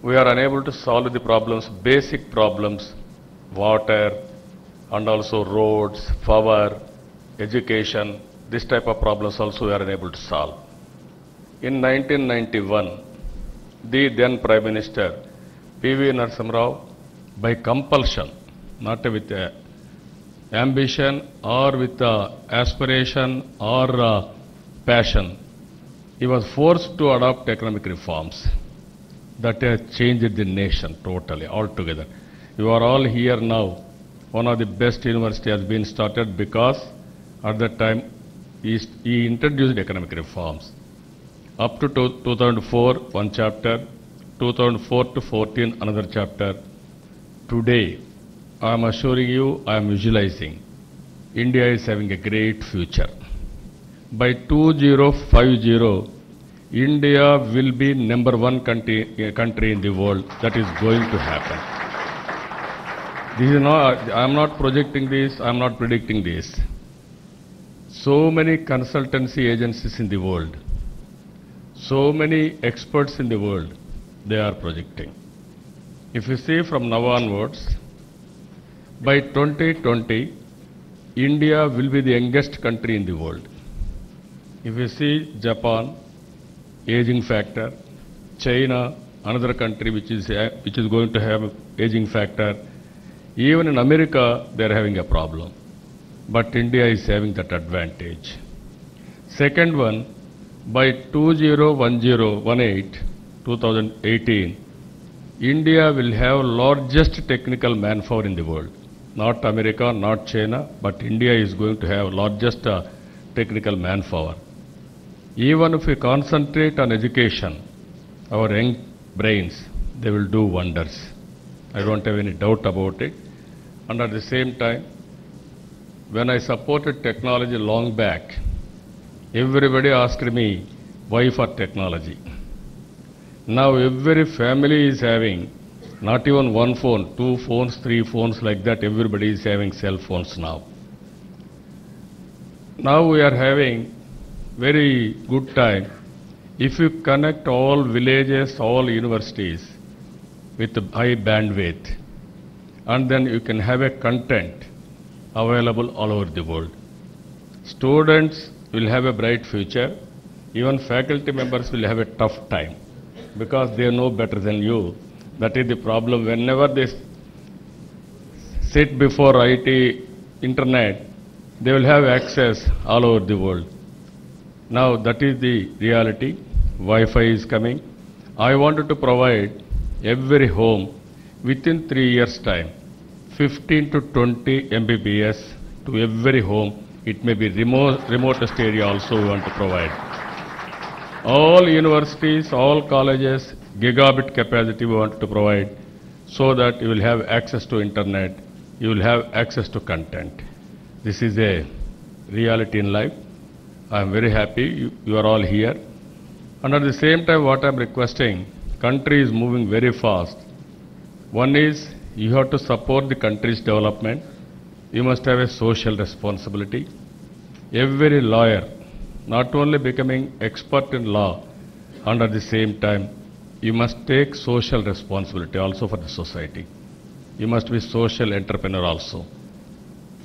we are unable to solve the problems, basic problems, water and also roads, power, education, this type of problems also we are unable to solve. In 1991, the then Prime Minister P.V. Narasimha Rao, by compulsion, not with ambition or with aspiration or passion, he was forced to adopt economic reforms that has changed the nation totally, altogether. You are all here now. One of the best university has been started because at that time he introduced economic reforms. Up to 2004, one chapter, 2004 to 14, another chapter. Today, I am assuring you, I am visualizing, India is having a great future. By 2050, India will be #1 country in the world. That is going to happen. This is not, I am not projecting this, I am not predicting this. So many consultancy agencies in the world, so many experts in the world, they are projecting. If you see from now onwards, by 2020, India will be the youngest country in the world. If you see Japan, aging factor, China, another country which is going to have aging factor, even in America they are having a problem. But India is having that advantage. Second one, by 2018, India will have largest technical manpower in the world. Not America, not China, but India is going to have largest technical manpower. Even if we concentrate on education, our young brains, they will do wonders. I don't have any doubt about it. And at the same time, when I supported technology long back, everybody asked me, why for technology? Now every family is having not even one phone, 2 phones, 3 phones, like that. Everybody is having cell phones now. Now we are having very good time. If you connect all villages, all universities with high bandwidth, and then you can have a content available all over the world. Students will have a bright future. Even faculty members will have a tough time because they know better than you. That is the problem. Whenever they sit before IT, internet, they will have access all over the world. Now that is the reality. Wi-Fi is coming. I wanted to provide every home within 3 years' time, 15 to 20 Mbps to every home. It may be remotest area also we want to provide. All universities, all colleges, gigabit capacity we want to provide so that you will have access to internet, you will have access to content. This is a reality in life. I am very happy you are all here. And at the same time, what I am requesting, country is moving very fast. One is, you have to support the country's development. You must have a social responsibility. Every lawyer, not only becoming expert in law, and at the same time, you must take social responsibility also for the society. You must be social entrepreneur also.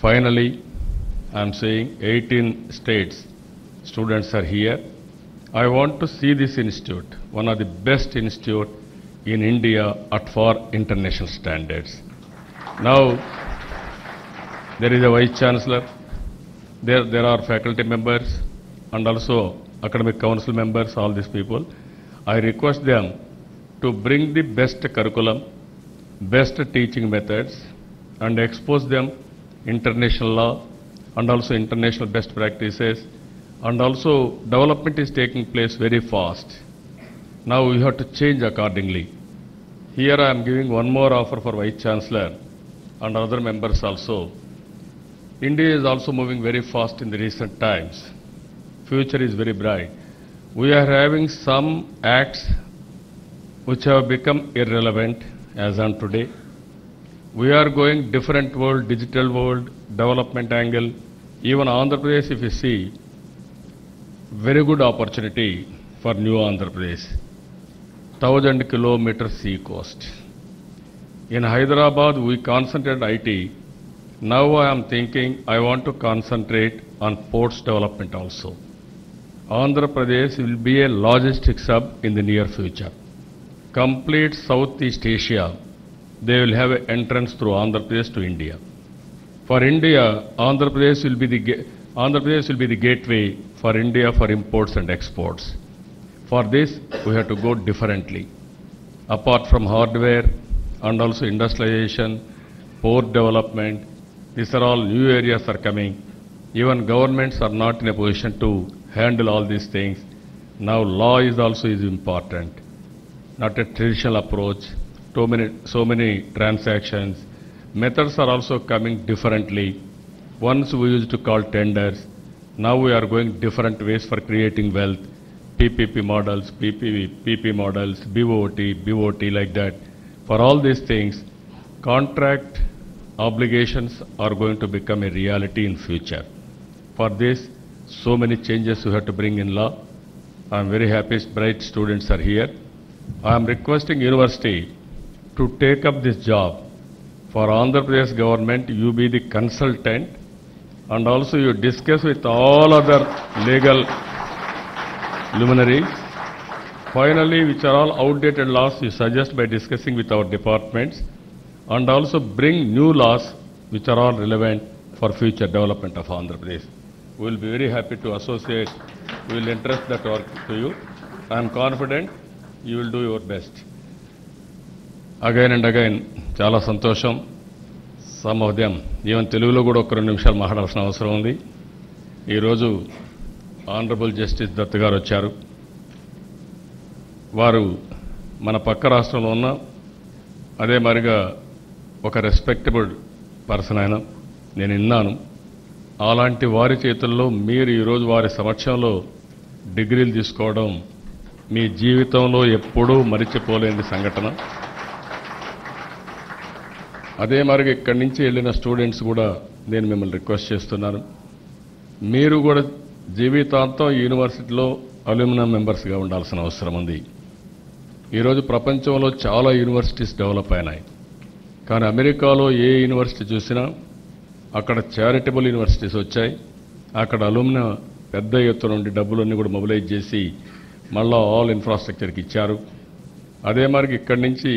Finally, I am saying 18 states, students are here. I want to see this institute, one of the best institute in India at for international standards. Now, there is a Vice Chancellor, there are faculty members and also academic council members, all these people. I request them to bring the best curriculum, best teaching methods and expose them international law and also international best practices, and also development is taking place very fast. Now we have to change accordingly. Here I am giving one more offer for Vice Chancellor and other members also. India is also moving very fast in the recent times. Future is very bright. We are having some acts which have become irrelevant as on today. We are going different world, digital world, development angle. Even Andhra Pradesh, if you see, very good opportunity for new Andhra Pradesh. 1,000 kilometers sea coast. In Hyderabad, we concentrated IT. Now I am thinking I want to concentrate on ports development also. Andhra Pradesh will be a logistics hub in the near future. Complete Southeast Asia, they will have an entrance through Andhra Pradesh to India. For India, Andhra Pradesh will be the gateway for India for imports and exports. For this, we have to go differently. Apart from hardware and also industrialization, port development, these are all new areas are coming. Even governments are not in a position to handle all these things. Now law is also important. Not a traditional approach, so many transactions. Methods are also coming differently. Once we used to call tenders, now we are going different ways for creating wealth. PPP models, PP models, BOT like that. For all these things, contract obligations are going to become a reality in future. For this, so many changes we have to bring in law. I am very happy bright students are here. I am requesting university to take up this job. For Andhra Pradesh government, you be the consultant and also you discuss with all other legal luminaries. Finally, which are all outdated laws, you suggest by discussing with our departments and also bring new laws which are all relevant for future development of Andhra Pradesh. We will be very happy to associate. We will entrust that work to you. I am confident you will do your best. Again and again, చాలా సంతోషం. Some of them, even తెలుగులో కూడా ఒక 2 నిమిషాలు మాట్లాడాల్సిన అవసరం ఉంది. ఈరోజు ఆనరబుల్ జస్టిస్ దత్ గారు వచ్చారు. వారు మన పక్క రాష్ట్రంలో ఉన్న అదే మరిగా ఒక రెస్పెక్టబుల్ పర్సన్ ఆయన, నేను విన్నాను. అలాంటి వారి చేతుల్లో మీరు ఈరోజు వారి సమక్షంలో డిగ్రీలు తీసుకోవడం మీ జీవితంలో ఎప్పుడూ మరిచిపోలేని సంఘటన. అదే మరిగా ఇక్కడి నుంచి వెళ్ళిన స్టూడెంట్స్ కూడా నేను మిమ్మల్ని రిక్వెస్ట్ చేస్తున్నాను, మీరు కూడా జీవితాంతం యూనివర్సిటీలో అల్యూమినియం మెంబర్స్గా ఉండాల్సిన అవసరం ఉంది. ఈరోజు ప్రపంచంలో చాలా యూనివర్సిటీస్ డెవలప్ అయినాయి, కానీ అమెరికాలో ఏ యూనివర్సిటీ చూసినా అక్కడ చారిటబుల్ యూనివర్సిటీస్ వచ్చాయి. అక్కడ అల్యూమినియం పెద్ద ఎత్తున నుండి డబ్బులన్నీ కూడా మొబిలైజ్ చేసి మళ్ళా ఆల్ ఇన్ఫ్రాస్ట్రక్చర్కి ఇచ్చారు. అదే మరికి ఇక్కడి నుంచి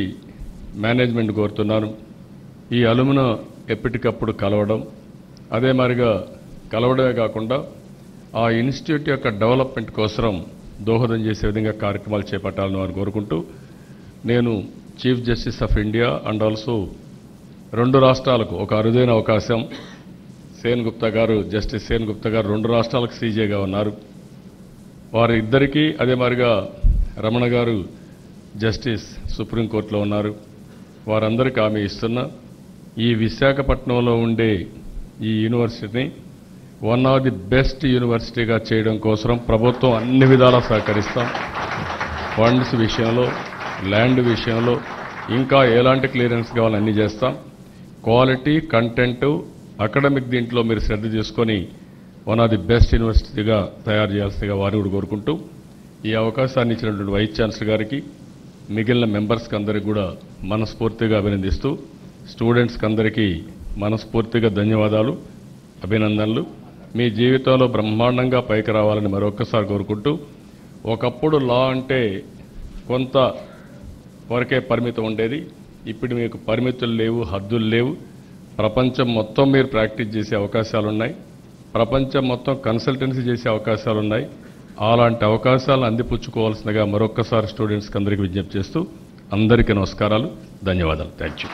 మేనేజ్మెంట్ కోరుతున్నాను, ఈ అల్యూమినియం ఎప్పటికప్పుడు కలవడం, అదే మరిగా కలవడమే కాకుండా ఆ ఇన్స్టిట్యూట్ యొక్క డెవలప్మెంట్ కోసం దోహదం చేసే విధంగా కార్యక్రమాలు చేపట్టాలని వారు కోరుకుంటూ, నేను chief justice of India and also 2 రాష్ట్రాలకు ఒక అరుదైన అవకాశం. సేన్ గుప్తా గారు, జస్టిస్ సేన్ గుప్తా గారు 2 రాష్ట్రాలకు సీజేగా ఉన్నారు. వారి ఇద్దరికీ అదే మరిగా రమణ గారు జస్టిస్ సుప్రీంకోర్టులో ఉన్నారు. వారందరికీ హామీ ఇస్తున్నా, ఈ విశాఖపట్నంలో ఉండే ఈ యూనివర్సిటీని వన్ ఆఫ్ ది బెస్ట్ యూనివర్సిటీగా చేయడం కోసం ప్రభుత్వం అన్ని విధాలా సహకరిస్తాం. ఫండ్స్ విషయంలో, ల్యాండ్ విషయంలో, ఇంకా ఎలాంటి క్లియరెన్స్ కావాలో అన్నీ చేస్తాం. క్వాలిటీ, కంటెంట్, అకాడమిక్ దీంట్లో మీరు శ్రద్ధ తీసుకొని వన్ ఆఫ్ ది బెస్ట్ యూనివర్సిటీగా తయారు చేయాల్సిందిగా వారిని కూడా కోరుకుంటూ, ఈ అవకాశాన్ని ఇచ్చినటువంటి వైస్ ఛాన్సలర్ గారికి, మిగిలిన మెంబర్స్కి అందరికీ కూడా మనస్ఫూర్తిగా అభినందిస్తూ, స్టూడెంట్స్కి అందరికీ మనస్ఫూర్తిగా ధన్యవాదాలు, అభినందనలు. మీ జీవితంలో బ్రహ్మాండంగా పైకి రావాలని మరొక్కసారి కోరుకుంటూ, ఒకప్పుడు లా అంటే కొంత వరకే పరిమితం ఉండేది. ఇప్పుడు మీకు పరిమితులు లేవు, హద్దులు లేవు. ప్రపంచం మొత్తం మీరు ప్రాక్టీస్ చేసే అవకాశాలు ఉన్నాయి. ప్రపంచం మొత్తం కన్సల్టెన్సీ చేసే అవకాశాలు ఉన్నాయి. అలాంటి అవకాశాలను అందిపుచ్చుకోవాల్సిందిగా మరొక్కసారి స్టూడెంట్స్కి అందరికీ విజ్ఞప్తి చేస్తూ, అందరికీ నమస్కారాలు, ధన్యవాదాలు. Thank you.